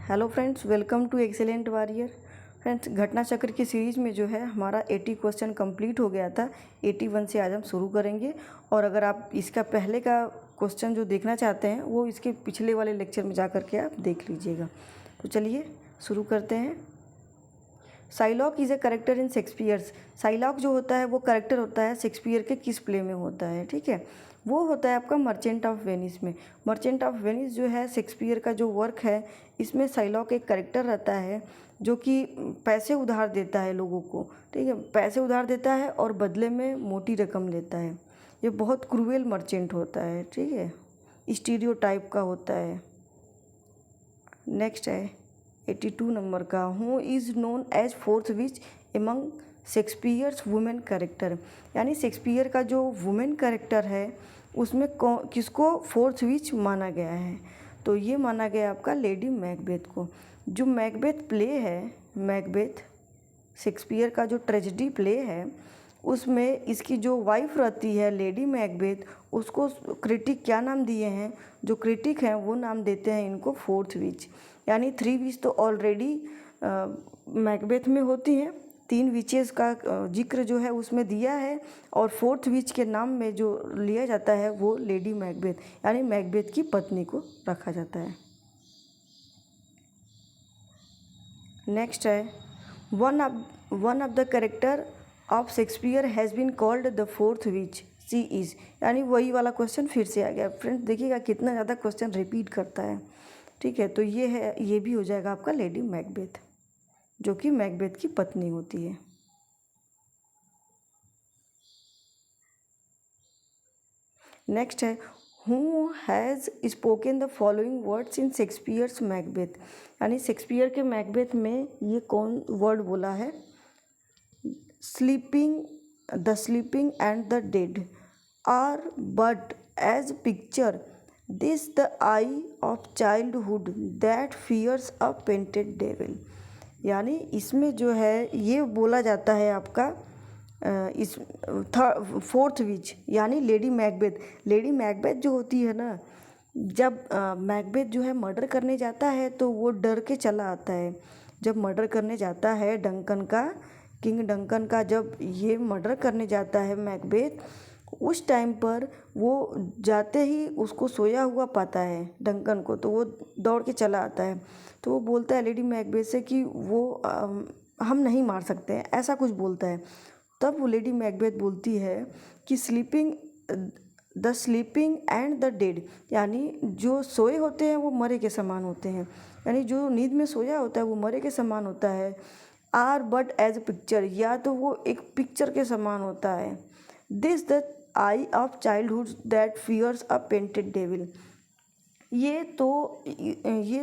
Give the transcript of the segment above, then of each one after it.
Hello friends, welcome to excellent warrior. Friends, घटना चक्र की सीरीज़ में जो है हमारा 80 क्वेश्चन कंप्लीट हो गया था। 81 से आज हम शुरू करेंगे। और अगर आप इसका पहले का क्वेश्चन जो देखना चाहते हैं वो इसके पिछले वाले लेक्चर में जा कर के आप देख लीजिएगा। तो चलिए शुरू करते हैं। Psylocke is a character in Shakespeare's. Psylocke जो होता है वो करेक्टर होता है शेक्सपियर के किस प्ले में होता है, ठीक है। वो होता है आपका मर्चेंट ऑफ वेनिस में। मर्चेंट ऑफ वेनिस जो है शेक्सपियर का जो वर्क है, इसमें साइलॉक एक करेक्टर रहता है जो कि पैसे उधार देता है लोगों को, ठीक है। पैसे उधार देता है और बदले में मोटी रकम लेता है। ये बहुत क्रूएल मर्चेंट होता है, ठीक है, स्टीरियोटाइप का होता है। नेक्स्ट है 82 नंबर का, who is known as fourth witch among Shakespeare's women character. यानी शेक्सपियर का जो वुमेन कैरेक्टर है उसमें किसको फोर्थ विच माना गया है। तो ये माना गया आपका लेडी मैकबेथ को। जो मैकबेथ प्ले है, मैकबेथ शेक्सपियर का जो ट्रेजेडी प्ले है, उसमें इसकी जो वाइफ रहती है लेडी मैकबेथ, उसको क्रिटिक क्या नाम दिए हैं, जो क्रिटिक हैं वो नाम देते हैं इनको फोर्थ विच। यानी 3 विच तो ऑलरेडी मैकबेथ में होती हैं, 3 विचेस का जिक्र जो है उसमें दिया है, और फोर्थ विच के नाम में जो लिया जाता है वो लेडी मैकबेथ यानी मैकबेथ की पत्नी को रखा जाता है। नेक्स्ट है one of the character of Shakespeare has been called the fourth witch, she is. यानी वही वाला क्वेश्चन फिर से आ गया। फ्रेंड्स देखिएगा कितना ज़्यादा क्वेश्चन रिपीट करता है, ठीक है। तो ये है, ये भी हो जाएगा आपका लेडी मैकबेथ, जो कि मैकबेथ की पत्नी होती है। नेक्स्ट है who has spoken the following words in Shakespeare's Macbeth. यानी शेक्सपियर के मैकबेथ में ये कौन वर्ड बोला है। Sleeping, the sleeping and the dead are but as picture this the eye of childhood that fears a painted devil. यानी इसमें जो है ये बोला जाता है आपका इस फोर्थ विच यानी लेडी मैकबेथ। लेडी मैकबेथ जो होती है ना, जब मैकबेथ जो है मर्डर करने जाता है तो वो डर के चला आता है। जब मर्डर करने जाता है डंकन का, किंग डंकन का, जब ये मर्डर करने जाता है मैकबेथ, उस टाइम पर वो जाते ही उसको सोया हुआ पाता है डंकन को, तो वो दौड़ के चला आता है। तो वो बोलता है लेडी मैकबेथ से कि वो हम नहीं मार सकते हैं, ऐसा कुछ बोलता है। तब वो लेडी मैकबेथ बोलती है कि the sleeping and the dead, यानी जो सोए होते हैं वो मरे के समान होते हैं। यानी जो नींद में सोया होता है वो मरे के समान होता है। Are but as a picture, या तो वो एक पिक्चर के समान होता है। This the eye of childhood that fears a painted devil. ये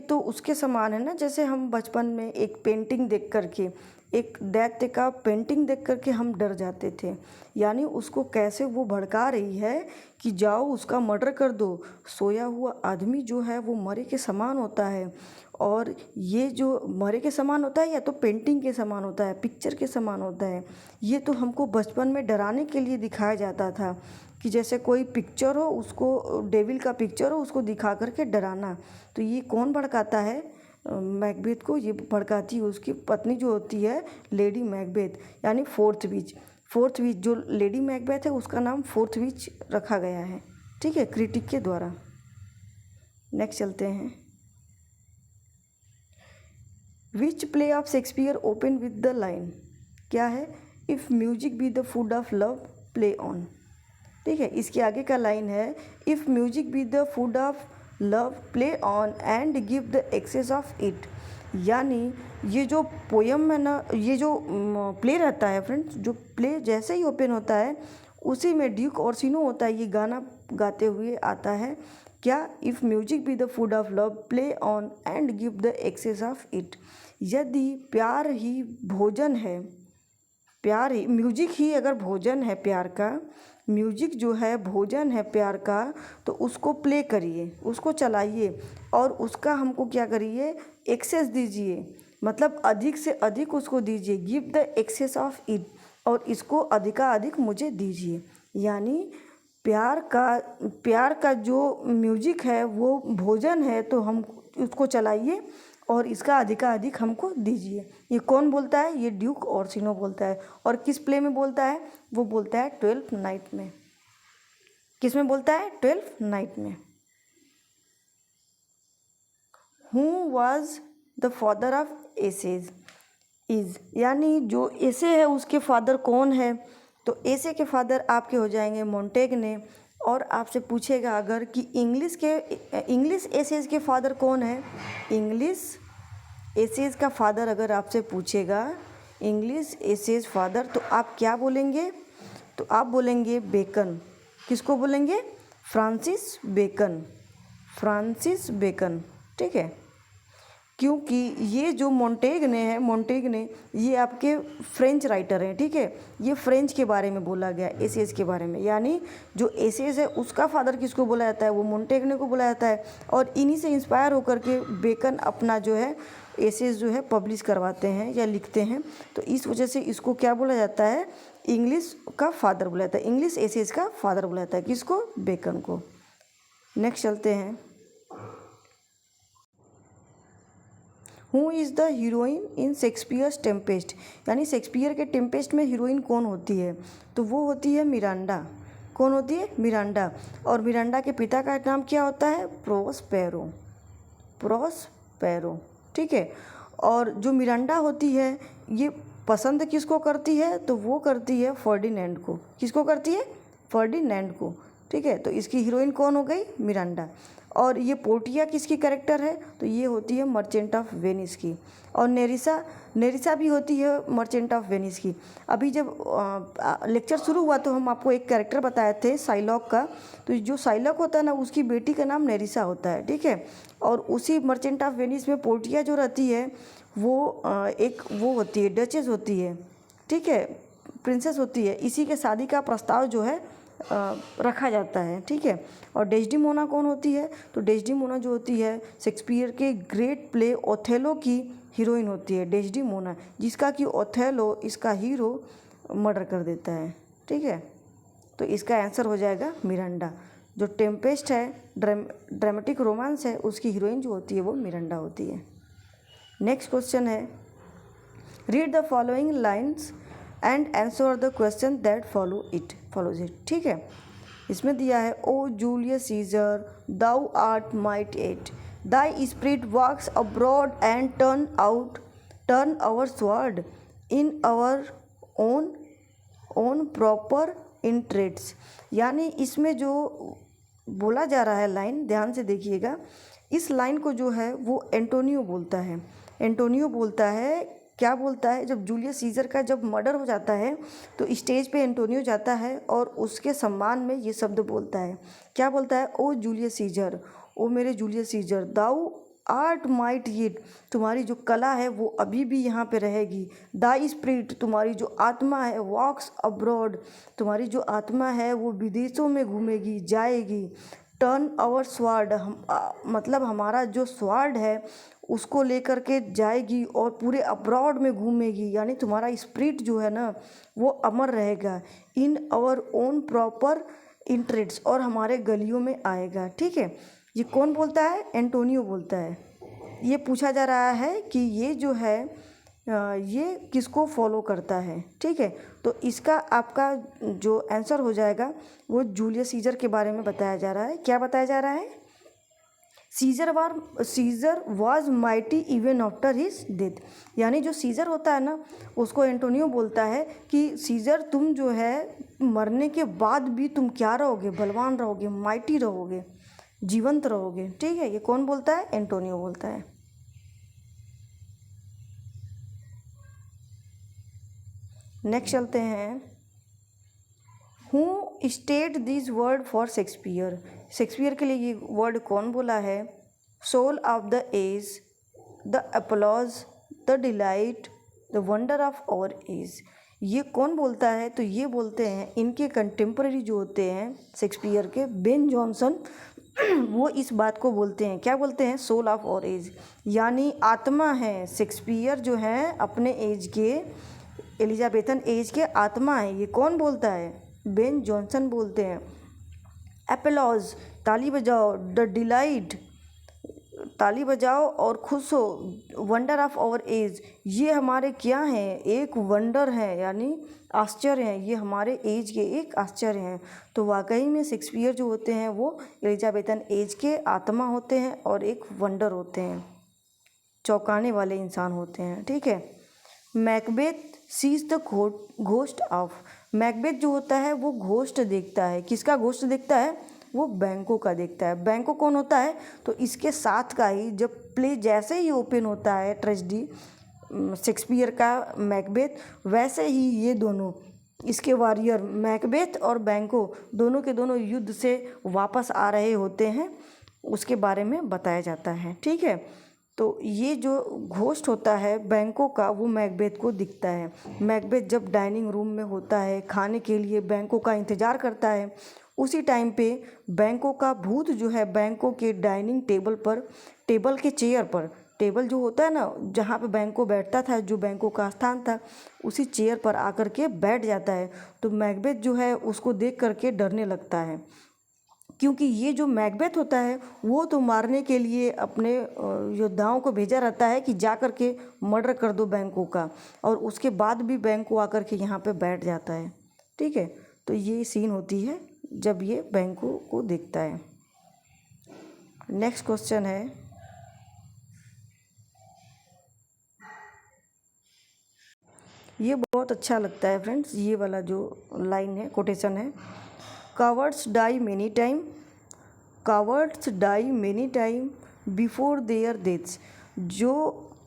तो उसके समान है ना, जैसे हम बचपन में एक पेंटिंग देख करके, एक दैत्य का पेंटिंग देख करके हम डर जाते थे। यानी उसको कैसे वो भड़का रही है कि जाओ उसका मर्डर कर दो। सोया हुआ आदमी जो है वो मरे के समान होता है, और ये जो मरे के समान होता है या तो पेंटिंग के समान होता है, पिक्चर के समान होता है। ये तो हमको बचपन में डराने के लिए दिखाया जाता था कि जैसे कोई पिक्चर हो, उसको डेविल का पिक्चर हो, उसको दिखा करके डराना। तो ये कौन भड़काता है मैकबेथ को? ये भड़काती है उसकी पत्नी जो होती है लेडी मैकबेथ, यानी फोर्थ विच। फोर्थ विच जो लेडी मैकबेथ है उसका नाम फोर्थ विच रखा गया है, ठीक है, क्रिटिक के द्वारा। नेक्स्ट चलते हैं। Which play of Shakespeare open with the line, क्या है, if music be the food of love play on, ठीक है। इसके आगे का लाइन है if music be the food of love play on and give the excess of it. यानी ये जो पोयम है ना, ये जो प्ले रहता है फ्रेंड्स, जो प्ले जैसे ही ओपन होता है उसी में ड्यूक ओर्सिनो होता है, ये गाना गाते हुए आता है क्या, if music be the food of love play on and give the excess of it. यदि प्यार ही भोजन है, प्यार ही, म्यूजिक ही अगर भोजन है प्यार का, म्यूजिक जो है भोजन है प्यार का, तो उसको प्ले करिए, उसको चलाइए, और उसका हमको क्या करिए, एक्सेस दीजिए, मतलब अधिक से अधिक उसको दीजिए। Give the excess of it, और इसको अधिकाधिक मुझे दीजिए। यानी प्यार का जो म्यूजिक है वो भोजन है, तो हम उसको चलाइए और इसका अधिकाधिक हमको दीजिए। ये कौन बोलता है? ये ड्यूक ओर्सिनो बोलता है। और किस प्ले में बोलता है? वो बोलता है 12th नाइट में। किस में बोलता है? 12th नाइट में। Who was the father of essays? Is, यानी जो एसे है उसके फादर कौन है? तो एसे के फादर आपके हो जाएंगे मोंटेग्ने। और आपसे पूछेगा अगर कि इंग्लिश एसेज के फादर कौन है? इंग्लिश एसेज का फादर अगर आपसे पूछेगा इंग्लिश एसेज फादर, तो आप क्या बोलेंगे? तो आप बोलेंगे बेकन। किसको बोलेंगे? Francis bacon. फ्रांसिस बेकन, ठीक है। क्योंकि ये जो मोंटेग्ने ये आपके फ्रेंच राइटर हैं, ठीक है। ये फ्रेंच के बारे में बोला गया, एसेज के बारे में। यानी जो एसेज है उसका फादर किसको बोला जाता है? वो मोंटेग्ने को बोला जाता है। और इन्हीं से इंस्पायर होकर के बेकन अपना जो है एसेज जो है पब्लिश करवाते हैं या लिखते हैं। तो इस वजह से इसको क्या बोला जाता है? इंग्लिश का फादर बोला जाता है। इंग्लिश एसेज का फादर बोला जाता है। किसको? बेकन को। नेक्स्ट चलते हैं। Who is the heroine in Shakespeare's Tempest? यानी शेक्सपियर के टेम्पेस्ट में हीरोइन कौन होती है? तो वो होती है मिरांडा। कौन होती है? मिरांडा। और मिरांडा के पिता का नाम क्या होता है? प्रोस्पेरो। प्रोस्पेरो, ठीक है। और जो मिरांडा होती है ये पसंद किसको करती है? तो वो करती है फर्डिनेंड को। किसको करती है? फर्डिनेंड को, ठीक है। तो इसकी हीरोइन कौन हो गई? मिरांडा। और ये पोर्टिया किसकी कैरेक्टर है? तो ये होती है मर्चेंट ऑफ वेनिस की। और नेरिसा भी होती है मर्चेंट ऑफ वेनिस की। अभी जब लेक्चर शुरू हुआ तो हम आपको एक कैरेक्टर बताए थे साइलॉक का। तो जो साइलॉक होता है ना, उसकी बेटी का नाम नेरिसा होता है, ठीक है। और उसी मर्चेंट ऑफ वेनिस में पोर्टिया जो रहती है वो एक वो होती है, डचेस होती है, ठीक है, प्रिंसेस होती है। इसी के शादी का प्रस्ताव जो है रखा जाता है, ठीक है। और डेस्डिमोना कौन होती है? तो डेस्डिमोना जो होती है शेक्सपियर के ग्रेट प्ले ओथेलो की हीरोइन होती है, डेस्डिमोना, जिसका कि ओथेलो इसका हीरो मर्डर कर देता है, ठीक है। तो इसका आंसर हो जाएगा मिरांडा। जो टेम्पेस्ट है ड्रामेटिक रोमांस है, उसकी हीरोइन जो होती है वो मिरांडा होती है। नेक्स्ट क्वेश्चन है, read the following lines and answer the question that follows it, ठीक है। इसमें दिया है, O Julius Caesar thou art might yet thy spirit walks abroad and turn our sword in our own proper interests. यानी इसमें जो बोला जा रहा है लाइन, ध्यान से देखिएगा। इस लाइन को जो है वो एंटोनियो बोलता है। एंटोनियो बोलता है, क्या बोलता है? जब जूलियस सीजर का जब मर्डर हो जाता है तो स्टेज पे एंटोनियो जाता है और उसके सम्मान में ये शब्द बोलता है। क्या बोलता है? ओ जूलियस सीजर, ओ मेरे Julius Caesar, thou art mighty yet, तुम्हारी जो कला है वो अभी भी यहाँ पे रहेगी। दाई स्पिरिट, तुम्हारी जो आत्मा है, वॉक्स अब्रॉड, तुम्हारी जो आत्मा है वो विदेशों में घूमेगी, जाएगी। टर्न आवर स्वार्ड, मतलब हमारा जो स्वार्ड है उसको लेकर के जाएगी और पूरे अब्रॉड में घूमेगी। यानी तुम्हारा स्पिरिट जो है ना वो अमर रहेगा। In our own proper interest, और हमारे गलियों में आएगा, ठीक है। ये कौन बोलता है? एंटोनियो बोलता है। ये पूछा जा रहा है कि ये जो है ये किसको फॉलो करता है, ठीक है। तो इसका आपका जो आंसर हो जाएगा वो जूलियस सीजर के बारे में बताया जा रहा है। क्या बताया जा रहा है? Caesar was mighty even after his death. यानी जो सीजर होता है ना, उसको एंटोनियो बोलता है कि सीजर तुम जो है मरने के बाद भी तुम क्या रहोगे? बलवान रहोगे, माइटी रहोगे, जीवंत रहोगे, ठीक है। ये कौन बोलता है? एंटोनियो बोलता है। नेक्स्ट चलते हैं, who state this word for Shakespeare? Shakespeare के लिए ये वर्ड कौन बोला है? Soul of the age, the applause, the delight, the wonder of our age. ये कौन बोलता है? तो ये बोलते हैं इनके कंटेम्प्रेरी जो होते हैं शेक्सपियर के, बेन जॉनसन, वो इस बात को बोलते हैं। क्या बोलते हैं? सोल ऑफ आवर एज, यानी आत्मा है। शेक्सपियर जो है अपने एज के, एलिजाबेथन एज के आत्मा है। ये कौन बोलता है? बेन जॉनसन बोलते हैं। एप्लॉज, ताली बजाओ, द डिलाइट, ताली बजाओ और खुश हो, वंडर ऑफ आवर एज, ये हमारे क्या हैं, एक वंडर है, यानी आश्चर्य हैं, ये हमारे एज के एक आश्चर्य हैं। तो वाकई में शेक्सपियर जो होते हैं वो एलिजाबेथन एज के आत्मा होते हैं और एक वंडर होते हैं, चौंकाने वाले इंसान होते हैं। ठीक है। Macbeth sees the ghost of, Macbeth जो होता है वो घोस्ट देखता है। किसका घोस्ट देखता है? वो बैंको का देखता है। बैंको कौन होता है? तो इसके साथ का ही, जब प्ले जैसे ही ओपन होता है ट्रेजेडी शेक्सपियर का मैकबेथ, वैसे ही ये दोनों इसके वॉरियर मैकबेथ और बैंको दोनों के दोनों युद्ध से वापस आ रहे होते हैं, उसके बारे में बताया जाता है। ठीक है। तो ये जो घोस्ट होता है बैंको का, वो मैकबेथ को दिखता है। मैकबेथ जब डाइनिंग रूम में होता है, खाने के लिए बैंको का इंतज़ार करता है, उसी टाइम पे बैंको का भूत जो है बैंको के डाइनिंग टेबल पर, टेबल के चेयर पर, टेबल जो होता है ना जहाँ पे बैंको बैठता था, जो बैंको का स्थान था, उसी चेयर पर आकर के बैठ जाता है। तो मैकबेथ जो है उसको देख करके डरने लगता है, क्योंकि ये जो मैकबेथ होता है वो तो मारने के लिए अपने योद्धाओं को भेजा रहता है कि जा कर के मर्डर कर दो बैंको का, और उसके बाद भी बैंको आकर के यहाँ पे बैठ जाता है। ठीक है। तो ये सीन होती है जब ये बैंको को देखता है। नेक्स्ट क्वेश्चन है, ये बहुत अच्छा लगता है फ्रेंड्स, ये वाला जो लाइन है, कोटेशन है, cowards die many time, cowards die many time before their deaths. जो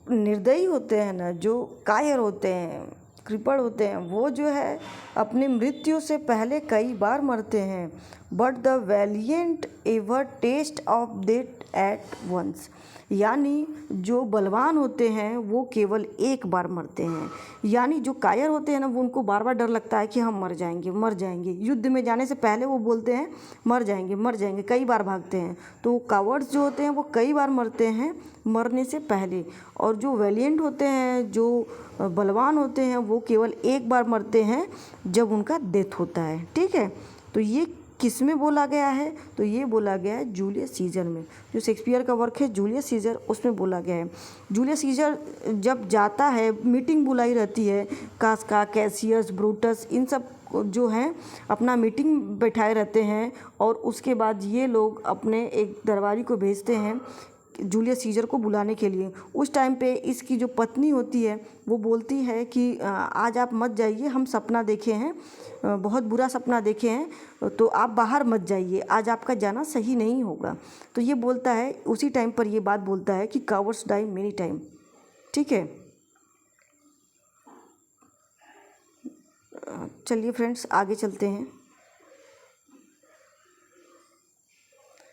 निर्दयी होते हैं ना, जो कायर होते हैं, कृपण होते हैं, वो जो है अपनी मृत्यु से पहले कई बार मरते हैं। But the valiant ever taste of death at once, यानी जो बलवान होते हैं वो केवल एक बार मरते हैं। यानी जो कायर होते हैं ना, वो उनको बार बार डर लगता है कि हम मर जाएंगे, मर जाएंगे। युद्ध में जाने से पहले वो बोलते हैं मर जाएंगे, मर जाएंगे, कई बार भागते हैं। तो कावर्ड्स जो होते हैं वो कई बार मरते हैं मरने से पहले, और जो वैलियंट होते हैं, जो बलवान होते हैं, वो केवल एक बार मरते हैं जब उनका डेथ होता है। ठीक है। तो ये किस में बोला गया है? तो ये बोला गया है जूलियस सीजर में। जो शेक्सपियर का वर्क है जूलियस सीजर, उसमें बोला गया है। जूलियस सीजर जब जाता है, मीटिंग बुलाई रहती है, कास्का, कैसियस, ब्रूटस, इन सब जो हैं अपना मीटिंग बैठाए रहते हैं, और उसके बाद ये लोग अपने एक दरबारी को भेजते हैं जूलियस सीजर को बुलाने के लिए। उस टाइम पे इसकी जो पत्नी होती है वो बोलती है कि आज आप मत जाइए, हम सपना देखे हैं, बहुत बुरा सपना देखे हैं, तो आप बाहर मत जाइए, आज आपका जाना सही नहीं होगा। तो ये बोलता है, उसी टाइम पर ये बात बोलता है कि कावर्ड्स डाई मेनी टाइम। ठीक है। चलिए फ्रेंड्स आगे चलते हैं।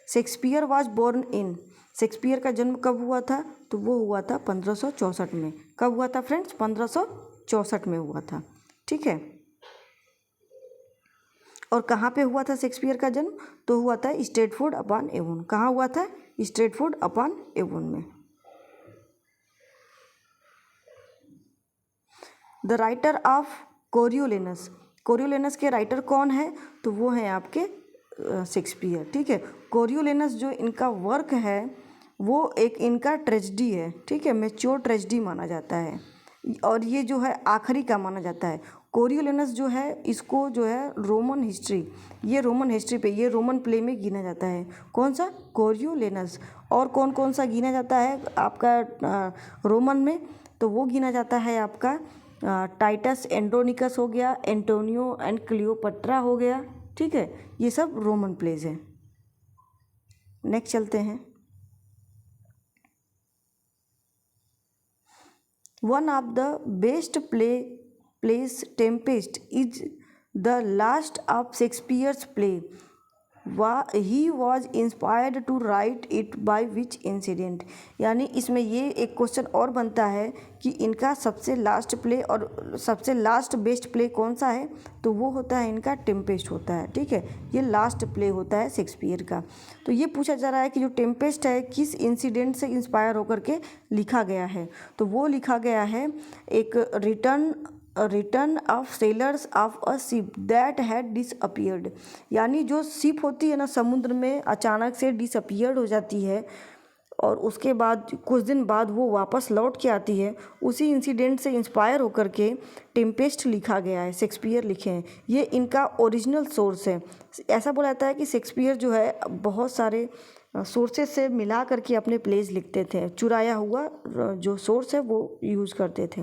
Shakespeare was born in, Shakespeare का जन्म कब हुआ था? तो वो हुआ था 1564 में। कब हुआ था फ्रेंड्स? 1564 में हुआ था। ठीक है। और कहाँ पे हुआ था शेक्सपियर का जन्म? तो हुआ था स्ट्रेटफोर्ड अपॉन एवोन। कहाँ हुआ था? स्ट्रेटफोर्ड अपॉन एवोन में। द राइटर ऑफ कोरियोलेनस, कोरियोलेनस के राइटर कौन है? तो वो हैं आपके शेक्सपियर। ठीक है। कोरियोलेनस जो इनका वर्क है वो एक इनका ट्रेजेडी है। ठीक है। मैच्योर ट्रेजेडी माना जाता है, और ये जो है आखिरी का माना जाता है। कोरियोलेनस जो है, इसको जो है रोमन हिस्ट्री, ये रोमन हिस्ट्री पे, ये रोमन प्ले में गिना जाता है। कौन सा? कोरियोलेनस। और कौन कौन सा गिना जाता है आपका रोमन में? तो वो गिना जाता है आपका टाइटस एंड्रोनिकस हो गया, एंटोनियो एंड क्लियोपट्रा हो गया। ठीक है। ये सब रोमन प्लेज हैं। नेक्स्ट चलते हैं। One of the best place Tempest is the last of Shakespeare's play. He was inspired to write it by which incident. यानी इसमें ये एक क्वेश्चन और बनता है कि इनका सबसे लास्ट प्ले और सबसे लास्ट बेस्ट प्ले कौन सा है? तो वो होता है इनका टेम्पेस्ट होता है। ठीक है। ये लास्ट प्ले होता है शेक्सपियर का। तो ये पूछा जा रहा है कि जो टेम्पेस्ट है किस इंसिडेंट से इंस्पायर होकर के लिखा गया है? तो वो लिखा गया है एक return of sellers of a ship that had disappeared. यानी जो शिप होती है ना समुद्र में, अचानक से डिसअपियर्ड हो जाती है, और उसके बाद कुछ दिन बाद वो वापस लौट के आती है। उसी इंसिडेंट से इंस्पायर होकर के टेम्पेस्ट लिखा गया है, शेक्सपियर लिखे हैं। ये इनका ओरिजिनल सोर्स है। ऐसा बोला जाता है कि शेक्सपियर जो है बहुत सारे सोर्सेज से मिला करके अपने प्लेज लिखते थे, चुराया हुआ जो सोर्स है वो यूज़ करते थे,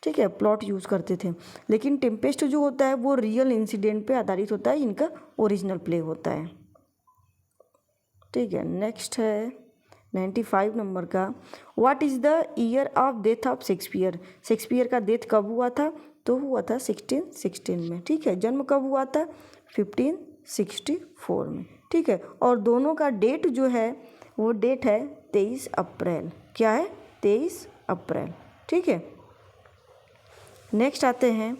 ठीक है, प्लॉट यूज़ करते थे। लेकिन टेम्पेस्ट जो होता है वो रियल इंसिडेंट पे आधारित होता है, इनका ओरिजिनल प्ले होता है, ठीक है। नेक्स्ट है 95 नंबर का, what is the year of death of Shakespeare. Shakespeare का डेथ कब हुआ था? तो हुआ था 1616 में, ठीक है। जन्म कब हुआ था? 1564 में, ठीक है। और दोनों का डेट जो है वो डेट है 23 अप्रैल। क्या है? 23 अप्रैल, ठीक है। नेक्स्ट आते हैं,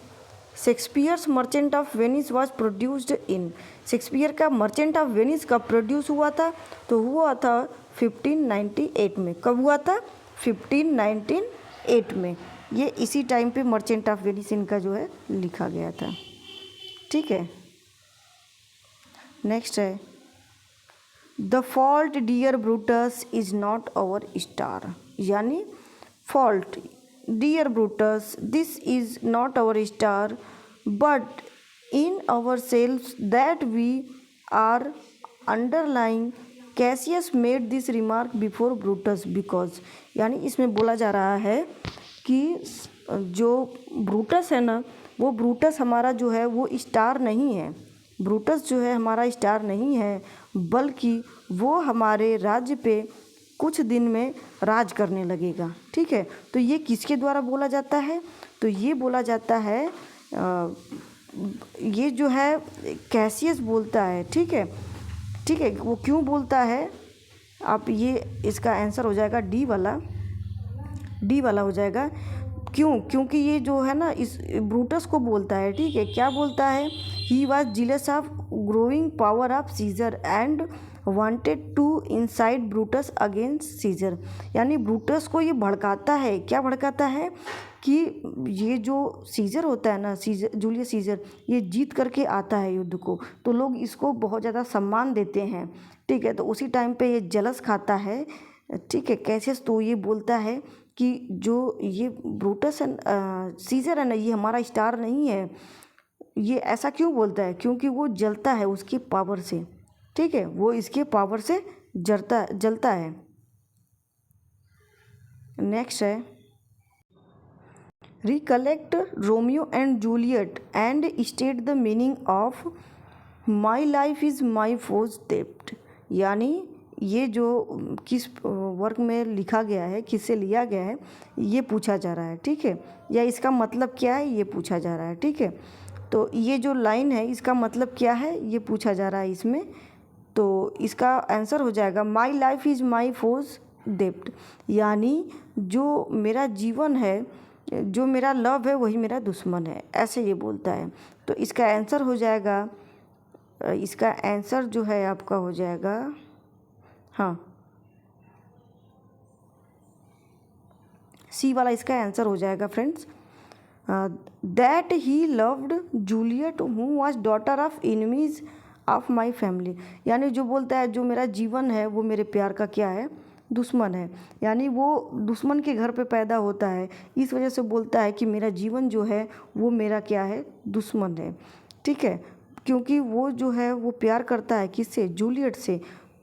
Shakespeare's merchant of Venice was produced in. Shakespeare का मर्चेंट ऑफ वेनिस कब प्रोड्यूस हुआ था? तो हुआ था 1598 में। कब हुआ था? 1598 में। ये इसी टाइम पे मर्चेंट ऑफ वेनिस इनका जो है लिखा गया था, ठीक है। नेक्स्ट है, the fault dear Brutus is not our star. यानी fault, dear Brutus, this is not our star but in our self that we are underling. Cassius made this remark before Brutus because. यानी इसमें बोला जा रहा है कि जो Brutus है ना, वो ब्रूटस हमारा जो है वो स्टार नहीं है। ब्रूटस जो है हमारा स्टार नहीं है, बल्कि वो हमारे राज्य पे कुछ दिन में राज करने लगेगा, ठीक है। तो ये किसके द्वारा बोला जाता है? तो ये बोला जाता है, ये जो है कैसियस बोलता है, ठीक है, ठीक है। वो क्यों बोलता है? आप ये इसका आंसर हो जाएगा डी वाला, डी वाला हो जाएगा। क्यों? क्योंकि ये जो है ना इस ब्रूटस को बोलता है, ठीक है। क्या बोलता है? He was jealous of growing power of Caesar and wanted to incite Brutus against Caesar. यानी ब्रूटस को ये भड़काता है। क्या भड़काता है? कि ये जो सीजर होता है ना, सीजर, जूलियस सीजर, ये जीत करके आता है युद्ध को, तो लोग इसको बहुत ज़्यादा सम्मान देते हैं, ठीक है। तो उसी टाइम पे ये जलस खाता है, ठीक है, कैसियस। तो ये बोलता है कि जो ये ब्रूटस है, सीजर है ना, ये हमारा स्टार नहीं है। ये ऐसा क्यों बोलता है? क्योंकि वो जलता है उसकी पावर से, ठीक है, वो इसके पावर से जलता है। नेक्स्ट है, recollect Romeo and Juliet and state the meaning of my life is my foe's डेप्ट। यानी ये जो किस वर्क में लिखा गया है, किससे लिया गया है, ये पूछा जा रहा है, ठीक है। या इसका मतलब क्या है, ये पूछा जा रहा है, ठीक है। तो ये जो लाइन है इसका मतलब क्या है, ये पूछा जा रहा है इसमें। तो इसका आंसर हो जाएगा माई लाइफ इज़ माई फोज डेप्ट। यानी जो मेरा जीवन है, जो मेरा लव है, वही मेरा दुश्मन है, ऐसे ये बोलता है। तो इसका आंसर हो जाएगा, इसका आंसर जो है आपका हो जाएगा, हाँ, सी वाला इसका आंसर हो जाएगा friends. That he loved Juliet who was daughter of enemies of my family. यानी जो बोलता है जो मेरा जीवन है वो मेरे प्यार का क्या है? दुश्मन है। यानी वो दुश्मन के घर पे पैदा होता है, इस वजह से बोलता है कि मेरा जीवन जो है वो मेरा क्या है? दुश्मन है, ठीक है। क्योंकि वो जो है वो प्यार करता है किससे? जूलियट से।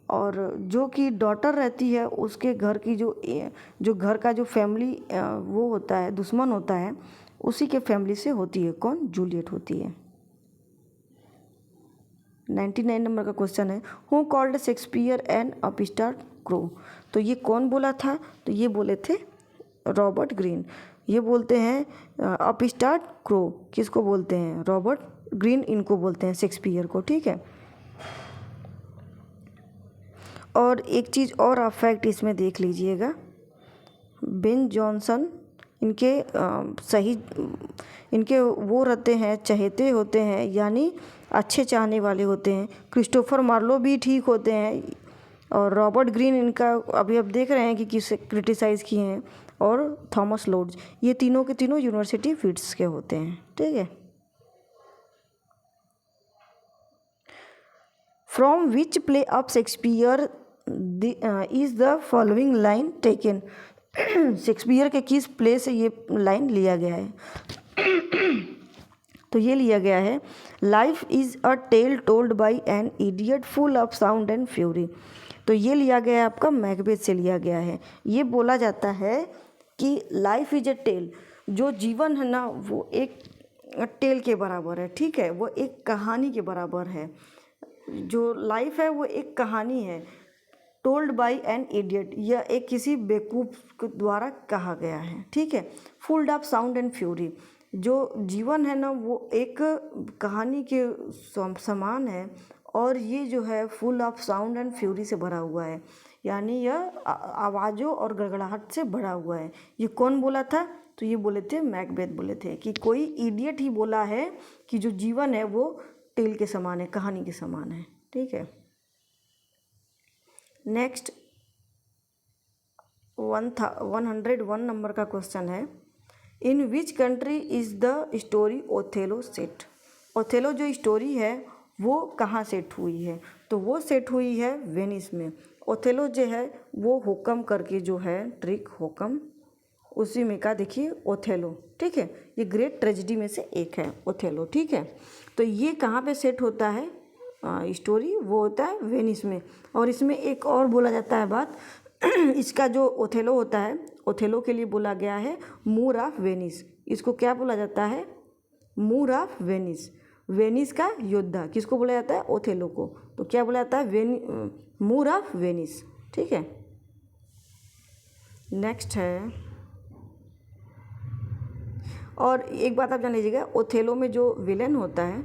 और जो कि डॉटर रहती है उसके घर की जो घर का जो फैमिली वो होता है, दुश्मन होता है, उसी के फैमिली से होती है। कौन? जूलियट होती है। 99 नंबर का क्वेश्चन है, who called Shakespeare N upstart crow. तो ये कौन बोला था? तो ये बोले थे रॉबर्ट ग्रीन। ये बोलते हैं अपस्टार्ट क्रो किसको बोलते हैं? रॉबर्ट ग्रीन इनको बोलते हैं, शेक्सपियर को, ठीक है। और एक चीज़ और आप फैक्ट इसमें देख लीजिएगा, बेन जॉनसन इनके वो रहते हैं, चहेते होते हैं, यानी अच्छे चाहने वाले होते हैं। क्रिस्टोफर मार्लो भी ठीक होते हैं, और रॉबर्ट ग्रीन इनका अभी आप देख रहे हैं कि किसे क्रिटिसाइज़ किए हैं, और थॉमस लोड्स, ये तीनों के तीनों यूनिवर्सिटी फील्ड्स के होते हैं, ठीक है। From which play of Shakespeare is the following line taken. Shakespeare के किस प्ले से ये लाइन लिया गया है? तो ये लिया गया है, life is a tale told by an idiot full of sound and fury. तो ये लिया गया है आपका मैकबेथ से लिया गया है। ये बोला जाता है कि लाइफ इज अ टेल, जो जीवन है ना वो एक टेल के बराबर है, ठीक है, वो एक कहानी के बराबर है। जो लाइफ है वो एक कहानी है, टोल्ड बाई एन इडियट, यह एक किसी बेवकूफ़ द्वारा कहा गया है, ठीक है। फुल्ड ऑफ साउंड एंड फ्यूरी, जो जीवन है ना वो एक कहानी के समान है, और ये जो है full of sound and fury से भरा हुआ है, यानी यह आवाज़ों और गड़गड़ाहट से भरा हुआ है। ये कौन बोला था? तो ये बोले थे मैकबेथ, बोले थे कि कोई इडियट ही बोला है कि जो जीवन है वो टेल के समान है, कहानी के समान है, ठीक है। नेक्स्ट 101 नंबर का क्वेश्चन है, in which country is the story Othello set? Othello जो स्टोरी है वो कहाँ सेट हुई है? तो वो सेट हुई है वेनिस में। ओथेलो जो है वो हुक्म करके जो है ट्रिक हुक्म, उसी में का देखिए ओथेलो, ठीक है, ये ग्रेट ट्रेजेडी में से एक है ओथेलो, ठीक है। तो ये कहाँ पे सेट होता है स्टोरी? वो होता है वेनिस में। और इसमें एक और बोला जाता है बात, इसका जो ओथेलो होता है, ओथेलो के लिए बोला गया है मूर ऑफ वेनिस। इसको क्या बोला जाता है? मूर ऑफ वेनिस। वेनिस का योद्धा किसको बोला जाता है? ओथेलो को। तो क्या बोला जाता है? मूर ऑफ वेनिस, ठीक है। नेक्स्ट है, और एक बात आप जान लीजिएगा, ओथेलो में जो विलेन होता है,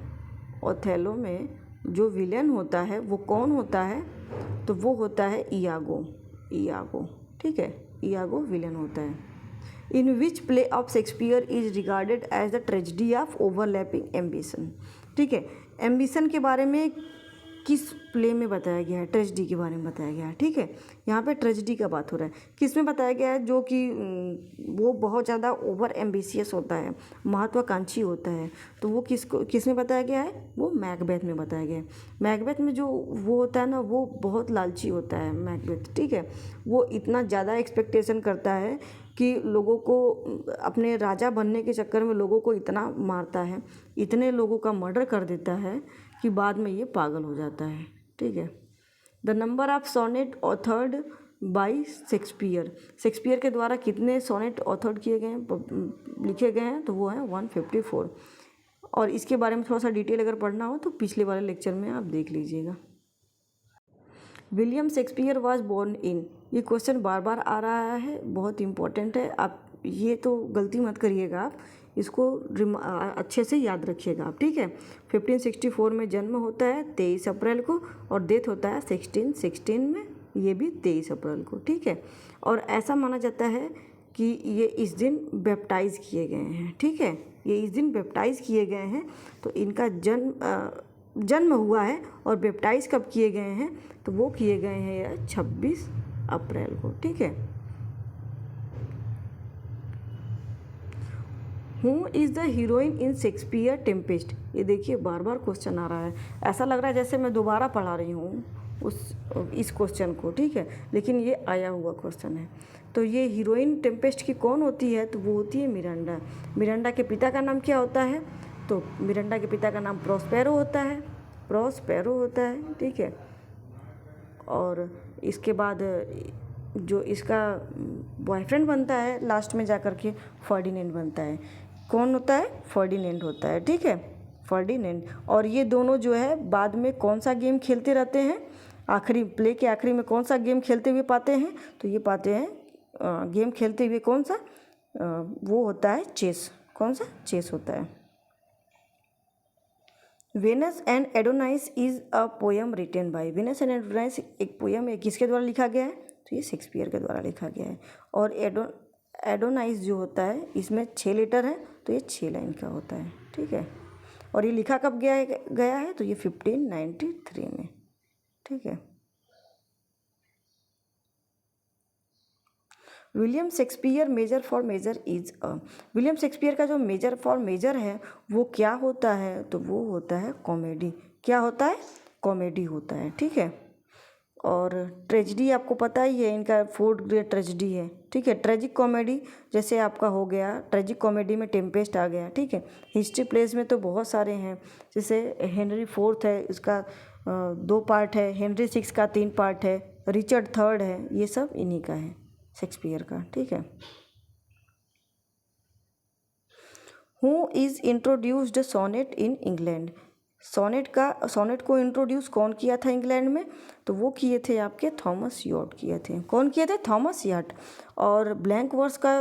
ओथेलो में जो विलेन होता है वो कौन होता है? तो वो होता है इयागो, इयागो, ठीक है, इयागो विलेन होता है। In which play of Shakespeare is regarded as the tragedy of overlapping ambition? ठीक है, एम्बिशन के बारे में किस प्ले में बताया गया है? ट्रेजेडी के बारे में बताया गया है, ठीक है। यहाँ पे ट्रेजेडी का बात हो रहा है, किस में बताया गया है? जो कि वो बहुत ज़्यादा ओवर एम्बिशियस होता है, महत्वाकांक्षी होता है, तो वो किस में बताया गया है? वो मैकबेथ में बताया गया है। मैकबेथ में जो वो होता है ना वो बहुत लालची होता है मैकबेथ, ठीक है। वो इतना ज़्यादा एक्सपेक्टेशन करता है कि लोगों को अपने राजा बनने के चक्कर में लोगों को इतना मारता है, इतने लोगों का मर्डर कर देता है कि बाद में ये पागल हो जाता है, ठीक है। The number of sonnet authored by Shakespeare, Shakespeare के द्वारा कितने सोनेट ऑथर्ड किए गए हैं, लिखे गए हैं? तो वो है 154। और इसके बारे में थोड़ा सा डिटेल अगर पढ़ना हो तो पिछले वाले लेक्चर में आप देख लीजिएगा। William Shakespeare was born in, ये क्वेश्चन बार बार आ रहा है, बहुत इंपॉर्टेंट है, आप ये तो गलती मत करिएगा, आप इसको अच्छे से याद रखिएगा आप, ठीक है। 1564 में जन्म होता है 23 अप्रैल को, और डेथ होता है 1616 में, ये भी 23 अप्रैल को, ठीक है। और ऐसा माना जाता है कि ये इस दिन बैप्टाइज किए गए हैं, ठीक है, ये इस दिन बैप्टाइज किए गए हैं। तो इनका जन्म हुआ है, और बैप्टाइज कब किए गए हैं? तो वो किए गए हैं 26 अप्रैल को, ठीक है। Who is the heroine in Shakespeare Tempest? ये देखिए बार बार क्वेश्चन आ रहा है, ऐसा लग रहा है जैसे मैं दोबारा पढ़ा रही हूँ इस क्वेश्चन को, ठीक है, लेकिन ये आया हुआ क्वेश्चन है। तो ये हीरोइन टेम्पेस्ट की कौन होती है? तो वो होती है मिरांडा। मिरांडा के पिता का नाम क्या होता है? तो मिरांडा के पिता का नाम प्रोस्पेरो होता है, प्रोस्पेरो होता है, ठीक है। और इसके बाद जो इसका बॉयफ्रेंड बनता है लास्ट में जा कर के फर्डिनेंड बनता है। कौन होता है? फर्डिनेंड होता है, ठीक है, फर्डिनेंड। और ये दोनों जो है बाद में कौन सा गेम खेलते रहते हैं? आखिरी प्ले के आखिरी में कौन सा गेम खेलते हुए पाते हैं? तो ये पाते हैं गेम खेलते हुए कौन सा? वो होता है चेस। कौन सा? चेस होता है। Venus and Adonis is a poem written by, Venus and Adonis एक पोएम है, किसके द्वारा लिखा गया है? तो ये शेक्सपियर के द्वारा लिखा गया है। और एडोनाइस जो होता है इसमें 6 लेटर है, तो ये 6 लाइन का होता है, ठीक है। और ये लिखा कब गया है? तो ये 1593 में, ठीक है। William Shakespeare Measure for Measure is a, William Shakespeare का जो मेजर फॉर मेजर है वो क्या होता है? तो वो होता है कॉमेडी। क्या होता है? कॉमेडी होता है, ठीक है। और ट्रेजिडी आपको पता ही है, इनका 4th ग्रेड ट्रेजिडी है, ठीक है। ट्रेजिक कॉमेडी जैसे आपका हो गया, ट्रेजिक कॉमेडी में टेम्पेस्ट आ गया, ठीक है। हिस्ट्री प्लेस में तो बहुत सारे हैं, जैसे हेनरी 4th है, इसका 2 पार्ट है, हेनरी 6 का 3 पार्ट है, रिचर्ड 3rd है, ये सब इन्हीं का है, शेक्सपियर का, ठीक है। Who is introduced sonnet in England? Sonnet को इंट्रोड्यूस कौन किया था इंग्लैंड में? तो वो किए थे आपके थॉमस यॉट किए थे। कौन किए थे? Thomas yacht. और ब्लैंक वर्स का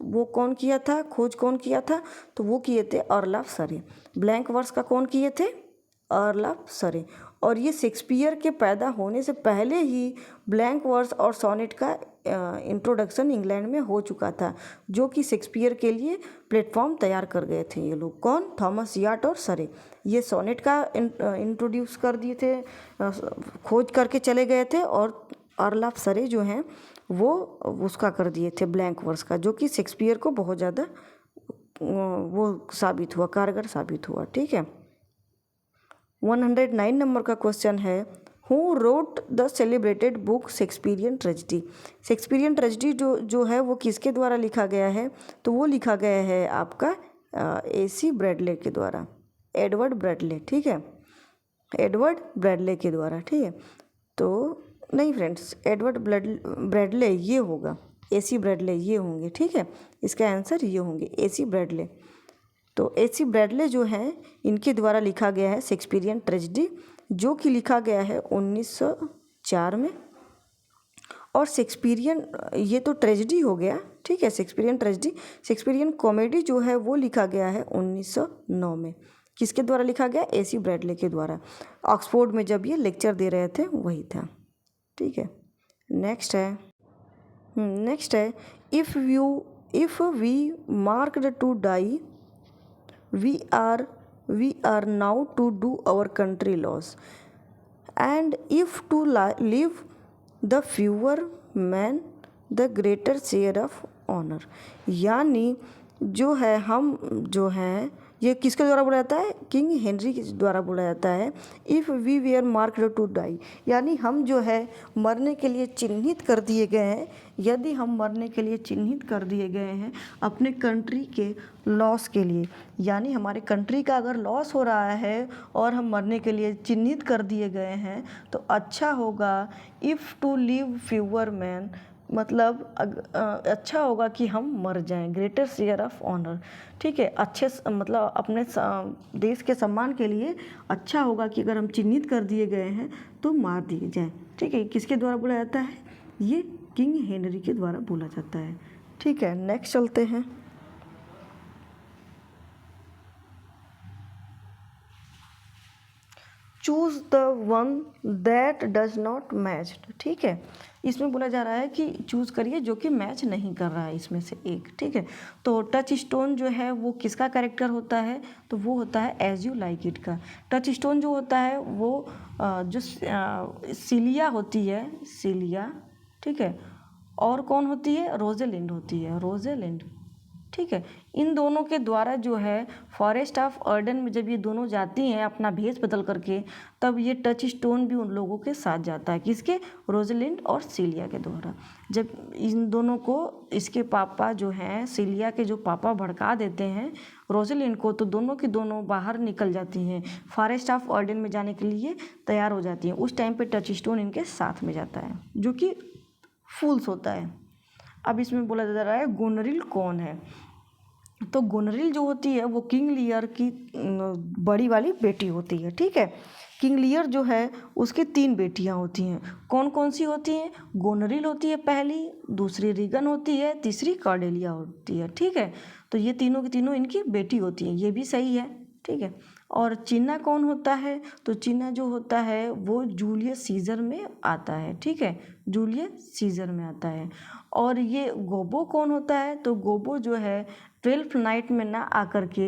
वो कौन किया था, खोज कौन किया था? तो वो किए थे Earl of Surrey. Blank verse का कौन किए थे? अर्ल ऑफ सरे। और ये शेक्सपियर के पैदा होने से पहले ही ब्लैंक वर्स और सोनेट का इंट्रोडक्शन इंग्लैंड में हो चुका था, जो कि शेक्सपियर के लिए प्लेटफॉर्म तैयार कर गए थे ये लोग। कौन? थॉमस यॉट और सरे। ये सोनेट का इंट्रोड्यूस कर दिए थे, खोज करके चले गए थे, और अर्ल ऑफ सरे जो हैं वो उसका कर दिए थे, ब्लैंक वर्स का, जो कि शेक्सपियर को बहुत ज़्यादा वो साबित हुआ, कारगर साबित हुआ, ठीक है। 109 नंबर का क्वेश्चन है, who wrote the celebrated book Shakespearean tragedy? Shakespearean tragedy जो है वो किसके द्वारा लिखा गया है? तो वो लिखा गया है आपका AC ब्रैडले के द्वारा, एडवर्ड ब्रैडले, ठीक है, एडवर्ड ब्रैडले के द्वारा, ठीक है। तो नहीं फ्रेंड्स, एडवर्ड ब्रैडले ये होगा, AC ब्रैडले ये होंगे, ठीक है। इसका आंसर ये होंगे, AC ब्रैडले। तो AC ब्रैडले जो हैं इनके द्वारा लिखा गया है शेक्सपियरियन ट्रेजिडी, जो कि लिखा गया है 1904 में। और शेक्सपियरियन ये तो ट्रेजिडी हो गया, ठीक है, शेक्सपियरियन ट्रेजिडी। शेक्सपियरियन कॉमेडी जो है वो लिखा गया है 1909 में। किसके द्वारा लिखा गया? AC ब्रैडले के द्वारा। ऑक्सफोर्ड में जब ये लेक्चर दे रहे थे वही था, ठीक है। नेक्स्ट है if we marked to die we are now to do our country laws, and if to live the fewer men the greater share of honor। यानी जो है हम जो हैं, ये किसके द्वारा बोला जाता है? किंग हेनरी के द्वारा बोला जाता है। If we were marked to die, यानी हम जो है मरने के लिए चिन्हित कर दिए गए हैं। यदि हम मरने के लिए चिन्हित कर दिए गए हैं अपने कंट्री के लॉस के लिए, यानी हमारे कंट्री का अगर लॉस हो रहा है और हम मरने के लिए चिन्हित कर दिए गए हैं, तो अच्छा होगा if two live fewer man, मतलब अच्छा होगा कि हम मर जाएं, ग्रेटर शेयर ऑफ ऑनर, ठीक है। अच्छे मतलब अपने देश के सम्मान के लिए अच्छा होगा कि अगर हम चिन्हित कर दिए गए हैं तो मार दिए जाएं, ठीक है। किसके द्वारा बोला जाता है? ये किंग हेनरी के द्वारा बोला जाता है, ठीक है। नेक्स्ट चलते हैं। Choose the one that does not match, ठीक है। इसमें बोला जा रहा है कि चूज़ करिए जो कि मैच नहीं कर रहा है इसमें से एक, ठीक है। तो टच स्टोन जो है वो किसका कैरेक्टर होता है? तो वो होता है एज यू लाइक इट का। टच स्टोन जो होता है वो जो सिलिया होती है, सिलिया, ठीक है। और कौन होती है? रोजेलिंड होती है, रोजेलिंड, ठीक है। इन दोनों के द्वारा जो है फॉरेस्ट ऑफ अर्डन में जब ये दोनों जाती हैं अपना भेष बदल करके, तब ये टच स्टोन भी उन लोगों के साथ जाता है। किसके? रोजलिंड और सिलिया के द्वारा। जब इन दोनों को इसके पापा जो हैं, सिलिया के जो पापा भड़का देते हैं रोजलिंड को, तो दोनों की दोनों बाहर निकल जाती हैं, फॉरेस्ट ऑफ अर्डन में जाने के लिए तैयार हो जाती हैं। उस टाइम पे टच स्टोन इनके साथ में जाता है, जो कि फूल्स होता है। अब इसमें बोला जा रहा है गोनरिल कौन है? तो गोनरिल जो होती है वो किंग लियर की बड़ी वाली बेटी होती है, ठीक है। किंग लियर जो है उसके 3 बेटियां होती हैं। कौन कौन सी होती हैं? गोनरिल होती है पहली, दूसरी रीगन होती है, तीसरी कॉर्डेलिया होती है, ठीक है। तो ये तीनों की तीनों इनकी बेटी होती हैं, ये भी सही है, ठीक है। और चिन्ना कौन होता है? तो चिन्ना जो होता है वो जूलियस सीजर में आता है, ठीक है, जूलियस सीजर में आता है। और ये गोबो कौन होता है? तो गोबो जो है ट्वेल्थ नाइट में ना आकर के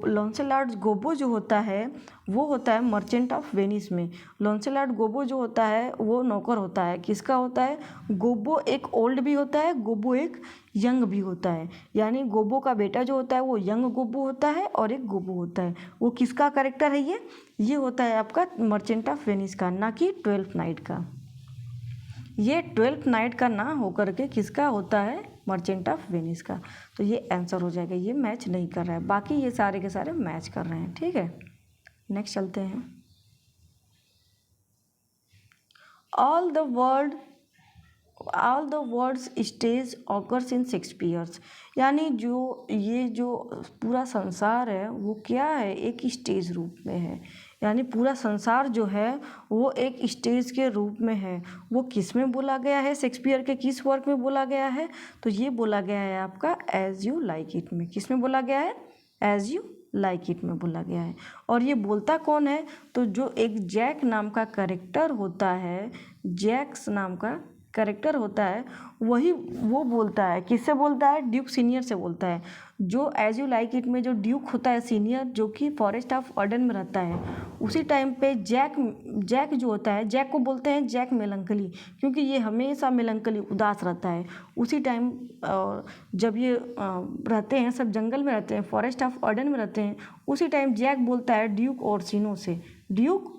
लॉन्सेलॉट गोबो जो होता है वो होता है मर्चेंट ऑफ वेनिस में। लॉन्सेलॉट गोबो जो होता है वो नौकर होता है, किसका होता है? गोबो एक ओल्ड भी होता है, गोबो एक यंग भी होता है। यानी गोबो का बेटा जो होता है वो यंग गोबो होता है और एक गोबो होता है। वो किसका कैरेक्टर है? ये होता है आपका मर्चेंट ऑफ वेनिस का, ना कि ट्वेल्थ नाइट का। ये ट्वेल्थ नाइट का ना होकर के किसका होता है? मर्चेंट ऑफ वेनिस का। तो ये आंसर हो जाएगा। ये मैच नहीं कर रहा है, बाकी ये सारे के सारे मैच कर रहे हैं। ठीक है, नेक्स्ट चलते हैं। All the words stage occurs in Shakespeare's. यानी जो पूरा संसार है वो क्या है? एक स्टेज रूप में है। यानी पूरा संसार जो है वो एक स्टेज के रूप में है। वो किस में बोला गया है? शेक्सपियर के किस वर्क में बोला गया है? तो ये बोला गया है आपका एज यू लाइक इट में। किस में बोला गया है? एज यू लाइक इट में बोला गया है। और ये बोलता कौन है? तो जो एक जैक नाम का कैरेक्टर होता है, जैक्स नाम का कैरेक्टर होता है, वही वो बोलता है। किससे बोलता है? ड्यूक सीनियर से बोलता है। जो एज यू लाइक इट में जो ड्यूक होता है सीनियर, जो कि फॉरेस्ट ऑफ अर्डन में रहता है, उसी टाइम पे जैक जो होता है, जैक को बोलते हैं जैक मेलंकली, क्योंकि ये हमेशा मेलंकली उदास रहता है। उसी टाइम जब ये रहते हैं, सब जंगल में रहते हैं, फॉरेस्ट ऑफ अर्डन में रहते हैं, उसी टाइम जैक बोलता है ड्यूक ओर्सिनो से, ड्यूक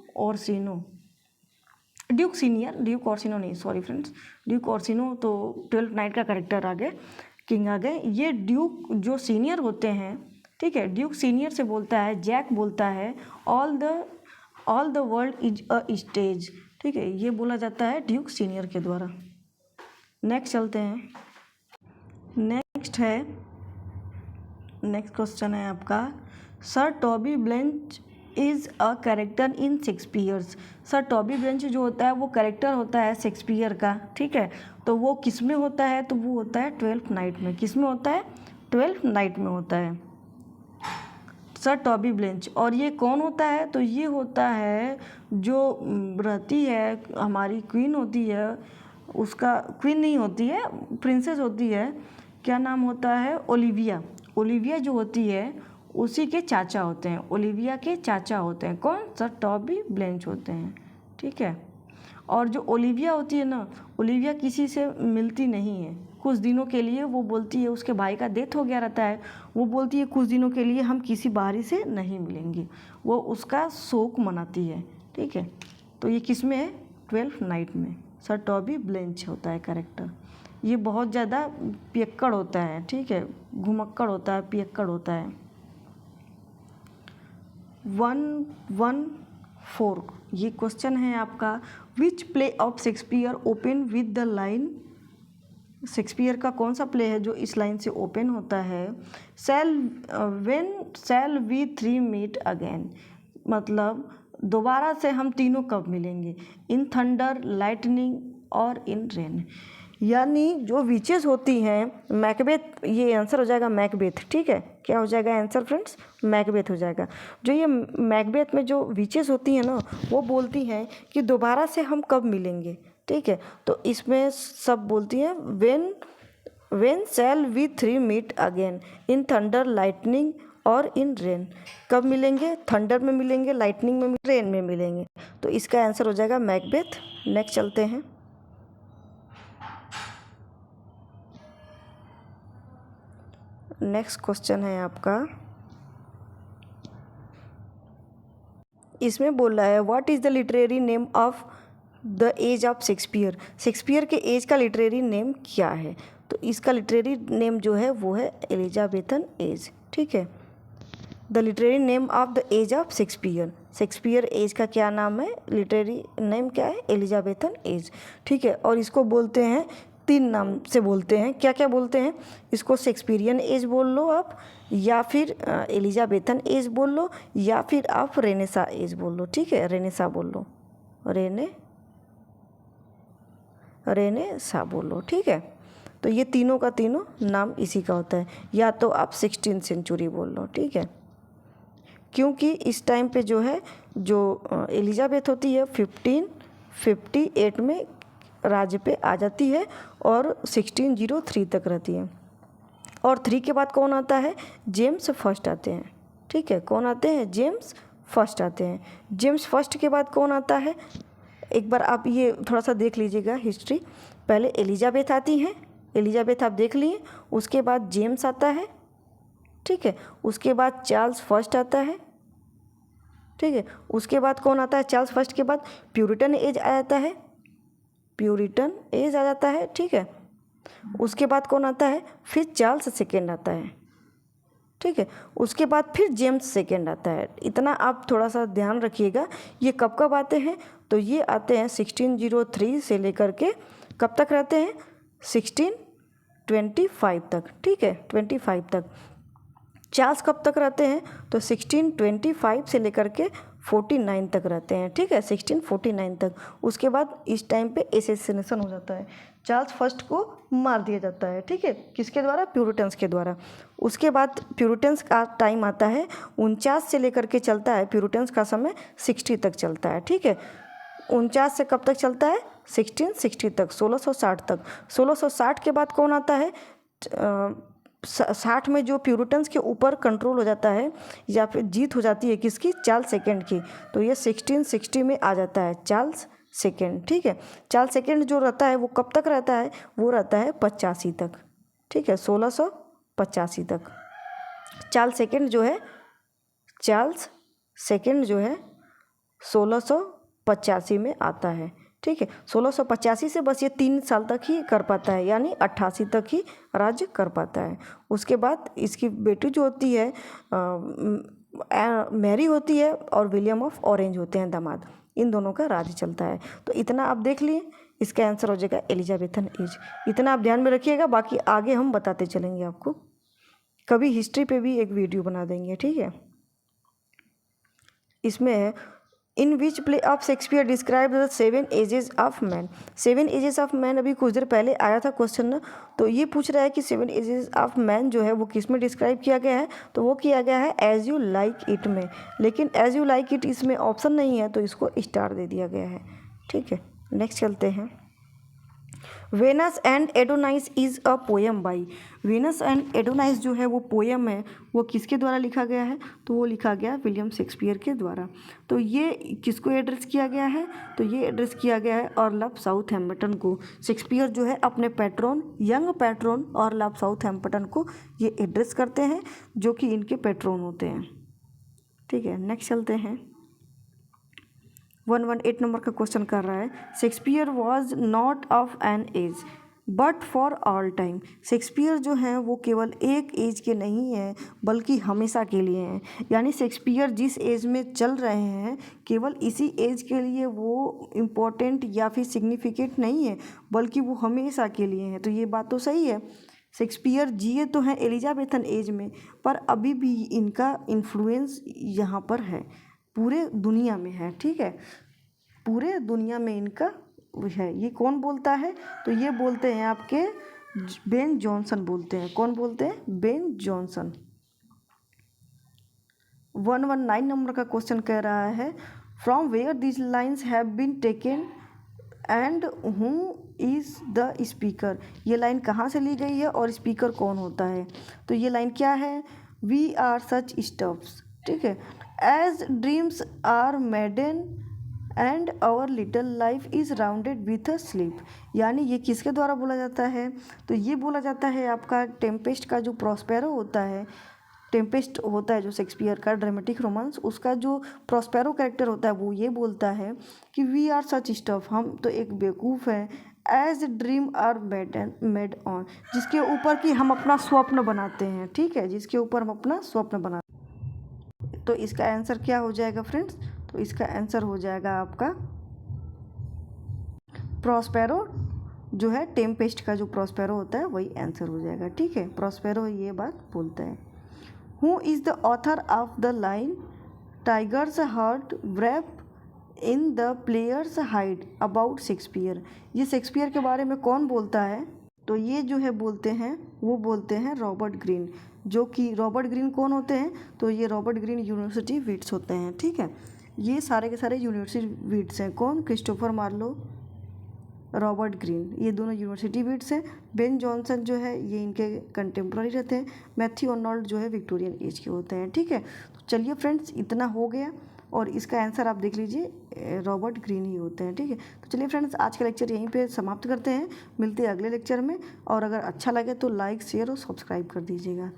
ओर्सिनो तो ट्वेल्थ नाइट का कैरेक्टर आ गए, किंग आ गए। ये ड्यूक जो सीनियर होते हैं, ठीक है, ड्यूक सीनियर से बोलता है, जैक बोलता है all the world is a stage. ठीक है, ये बोला जाता है ड्यूक सीनियर के द्वारा। नेक्स्ट चलते हैं। नेक्स्ट क्वेश्चन है आपका, Sir Toby Belch is a character in Shakespeare's. Sir Toby Belch जो होता है वो कैरेक्टर होता है शेक्सपियर का। ठीक है, तो वो किस में होता है? तो वो होता है ट्वेल्थ नाइट में। किस में होता है? ट्वेल्थ नाइट में होता है सर टॉबी ब्लेंच। और ये कौन होता है? तो ये होता है जो रहती है हमारी क्वीन होती है, उसका क्वीन नहीं होती है, प्रिंसेस होती है। क्या नाम होता है? ओलिविया जो होती है उसी के चाचा होते हैं। ओलिविया के चाचा होते हैं कौन? सर टॉबी ब्लेंच होते हैं। ठीक है, और जो ओलिविया होती है ना, ओलिविया किसी से मिलती नहीं है कुछ दिनों के लिए। वो बोलती है, उसके भाई का डेथ हो गया रहता है, वो बोलती है कुछ दिनों के लिए हम किसी बाहरी से नहीं मिलेंगे। वो उसका शोक मनाती है। ठीक है, तो ये किस में है? ट्वेल्थ नाइट में सर टॉबी ब्लेंच होता है कैरेक्टर। ये बहुत ज़्यादा पियक्कड़ होता है। ठीक है, घुमक्कड़ होता है, पियक्कड़ होता है। 114 ये क्वेश्चन है आपका, विच play of Shakespeare open with the line. Shakespeare का कौन सा प्ले है जो इस लाइन से ओपन होता है? When shall we three meet again. मतलब दोबारा से हम तीनों कब मिलेंगे? इन थंडर, लाइटनिंग और इन रेन। यानी जो विचेस होती हैं, मैकबेथ, ये आंसर हो जाएगा मैकबेथ। ठीक है, क्या हो जाएगा आंसर फ्रेंड्स? मैकबेथ हो जाएगा। जो ये मैकबेथ में जो विचेस होती हैं ना, वो बोलती हैं कि दोबारा से हम कब मिलेंगे। ठीक है, तो इसमें सब बोलती हैं when shall we three meet again in thunder, lightning और इन रेन। कब मिलेंगे? थंडर में मिलेंगे, लाइटनिंग में, रेन में मिलेंगे। तो इसका आंसर हो जाएगा मैकबेथ। नेक्स्ट चलते हैं। नेक्स्ट क्वेश्चन है आपका, इसमें बोल रहा है what is the literary name of the age of Shakespeare. Shakespeare के एज का लिटरेरी नेम क्या है? तो इसका लिटरेरी नेम जो है वो है एलिजाबेथन एज। ठीक है, the literary name of the age of Shakespeare. Shakespeare age का क्या नाम है? लिटरेरी नेम क्या है? Elizabethan age. ठीक है, और इसको बोलते हैं, तीन नाम से बोलते हैं। क्या क्या बोलते हैं इसको? शेक्सपियरियन एज बोल लो आप, या फिर एलिजाबेथन एज बोल लो, या फिर आप रेनेसा एज बोल लो। ठीक है, रेनेसा बोल लो, रेनेसा बोल लो। ठीक है, तो ये तीनों का तीनों नाम इसी का होता है। या तो आप 16th सेंचुरी बोल लो। ठीक है, क्योंकि इस टाइम पे जो है, जो एलिजाबेथ होती है 1558 में राज्य पे आ जाती है और 1603 तक रहती है। और 3 के बाद कौन आता है? जेम्स फर्स्ट आते हैं। ठीक है, कौन आते हैं? जेम्स फर्स्ट आते हैं। जेम्स फर्स्ट के बाद कौन आता है? एक बार आप ये थोड़ा सा देख लीजिएगा हिस्ट्री। पहले एलिजाबेथ आती हैं, एलिजाबेथ आप देख लिए। उसके बाद जेम्स आता है। ठीक है, उसके बाद चार्ल्स फर्स्ट आता है। ठीक है, उसके बाद कौन आता है? चार्ल्स फर्स्ट के बाद प्यूरिटन एज आ जाता है, प्यूरिटन एज आ जाता है। ठीक है, उसके बाद कौन आता है? फिर चार्ल्स सेकेंड आता है। ठीक है, उसके बाद फिर जेम्स सेकेंड आता है। इतना आप थोड़ा सा ध्यान रखिएगा। ये कब कब आते हैं? तो ये आते हैं 1603 से लेकर के कब तक रहते हैं? 1625 तक। ठीक है, 25 तक। चार्ल्स कब तक रहते हैं? तो 1625 से लेकर के 49 तक रहते हैं। ठीक है, 1649 तक। उसके बाद इस टाइम पे एसेसिनेशन हो जाता है, चार्ल्स फर्स्ट को मार दिया जाता है। ठीक है, किसके द्वारा? प्यूरिटन्स के द्वारा। उसके बाद प्यूरिटन्स का टाइम आता है 49 से लेकर के चलता है, प्यूरिटन्स का समय 60 तक चलता है। ठीक है, 49 से कब तक चलता है? 1660 तक, 1660 तक। 1660 के बाद कौन आता है? 60 में जो प्यूरिटन्स के ऊपर कंट्रोल हो जाता है या फिर जीत हो जाती है किसकी? चार्ल्स सेकेंड की। तो ये 1660 में आ जाता है चार्ल्स सेकेंड। ठीक है, चार्ल्स सेकेंड जो रहता है वो कब तक रहता है? वो रहता है 85 तक। ठीक है, 1685 तक। चार्ल्स सेकेंड जो है, चार्ल्स सेकेंड जो है 1685 में आता है। ठीक है, 1685 से बस ये 3 साल तक ही कर पाता है, यानी 88 तक ही राज्य कर पाता है। उसके बाद इसकी बेटी जो होती है मैरी होती है, और विलियम ऑफ ऑरेंज होते हैं दामाद। इन दोनों का राज्य चलता है। तो इतना आप देख लिए, इसका आंसर हो जाएगा एलिजाबेथन एज। इतना आप ध्यान में रखिएगा, बाकी आगे हम बताते चलेंगे आपको। कभी हिस्ट्री पे भी एक वीडियो बना देंगे। ठीक है, इसमें है in which play of Shakespeare describe the 7 ages of man. 7 ages of man अभी कुछ देर पहले आया था क्वेश्चन ना, तो ये पूछ रहा है कि 7 एजेस ऑफ मैन जो है वो किस में डिस्क्राइब किया गया है? तो वो किया गया है एज यू लाइक इट में। लेकिन एज यू लाइक इट इसमें ऑप्शन नहीं है, तो इसको स्टार दे दिया गया है। ठीक है, नेक्स्ट चलते हैं। Venus and Adonis is a poem by. Venus and Adonis जो है वो पोएम है, वो किसके द्वारा लिखा गया है? तो वो लिखा गया विलियम शेक्सपियर के द्वारा। तो ये किसको एड्रेस किया गया है? तो ये एड्रेस किया गया है ऑरलफ साउथहैम्पटन को। शेक्सपियर जो है अपने पैट्रोन, यंग पैट्रोन ऑरलफ साउथहैम्पटन को ये एड्रेस करते हैं, जो कि इनके पैट्रोन होते हैं। ठीक है, नेक्स्ट चलते हैं। 118 नंबर का क्वेश्चन कर रहा है, Shakespeare was not of an age but for all time. Shakespeare जो हैं वो केवल एक एज के नहीं हैं, बल्कि हमेशा के लिए हैं। यानी शेक्सपियर जिस एज में चल रहे हैं, केवल इसी एज के लिए वो इम्पोर्टेंट या फिर सिग्निफिकेंट नहीं है, बल्कि वो हमेशा के लिए हैं। तो ये बात तो सही है। शेक्सपियर जिए तो हैं एलिजाबेथन एज में, पर अभी भी इनका इन्फ्लुएंस यहाँ पर है, पूरे दुनिया में है। ठीक है, पूरे दुनिया में इनका है। ये कौन बोलता है? तो ये बोलते हैं आपके बेन जॉनसन बोलते हैं। कौन बोलते हैं? Ben Jonson. 119 नंबर का क्वेश्चन कह रहा है, from where this lines have been taken and who is the speaker. ये लाइन कहाँ से ली गई है और स्पीकर कौन होता है? तो ये लाइन क्या है? We are such stuffs. ठीक है, as dreams are made on and our little life is rounded with a sleep. यानी ये किसके द्वारा बोला जाता है? तो ये बोला जाता है आपका टेम्पेस्ट का जो प्रॉस्पेरो होता है, टेम्पेस्ट होता है जो शेक्सपियर का ड्रामेटिक रोमांस, उसका जो प्रॉस्पेरो कैरेक्टर होता है वो ये बोलता है कि वी आर सच स्टफ, हम तो एक बेवकूफ़ हैं, as dream are made on, जिसके ऊपर कि हम अपना स्वप्न बनाते हैं। ठीक है, जिसके ऊपर हम अपना स्वप्न बनाते हैं। तो इसका आंसर क्या हो जाएगा फ्रेंड्स? तो इसका आंसर हो जाएगा आपका प्रॉस्पेरो जो है, टेम्पेस्ट का जो प्रॉस्पेरो होता है वही आंसर हो जाएगा। ठीक है, प्रॉस्पेरो ये बात बोलता है। Who is the author of the line tigers heart wrap in the players hide about Shakespeare. ये शेक्सपियर के बारे में कौन बोलता है? तो ये जो है बोलते हैं, वो बोलते हैं रॉबर्ट ग्रीन। जो कि रॉबर्ट ग्रीन कौन होते हैं? तो ये रॉबर्ट ग्रीन यूनिवर्सिटी वीट्स होते हैं। ठीक है, ये सारे के सारे यूनिवर्सिटी वीट्स हैं। कौन? क्रिस्टोफर मार्लो, रॉबर्ट ग्रीन, ये दोनों यूनिवर्सिटी बिट्स हैं। बेन जॉनसन जो है ये इनके कंटेम्प्रेरी रहते हैं। मैथ्यू अर्नोल्ड जो है विक्टोरियन एज के होते हैं। ठीक है, तो चलिए फ्रेंड्स इतना हो गया और इसका आंसर आप देख लीजिए, रॉबर्ट ग्रीन ही होते हैं। ठीक है, तो चलिए फ्रेंड्स आज का लेक्चर यहीं पे समाप्त करते हैं, मिलते हैं अगले लेक्चर में। और अगर अच्छा लगे तो लाइक शेयर और सब्सक्राइब कर दीजिएगा।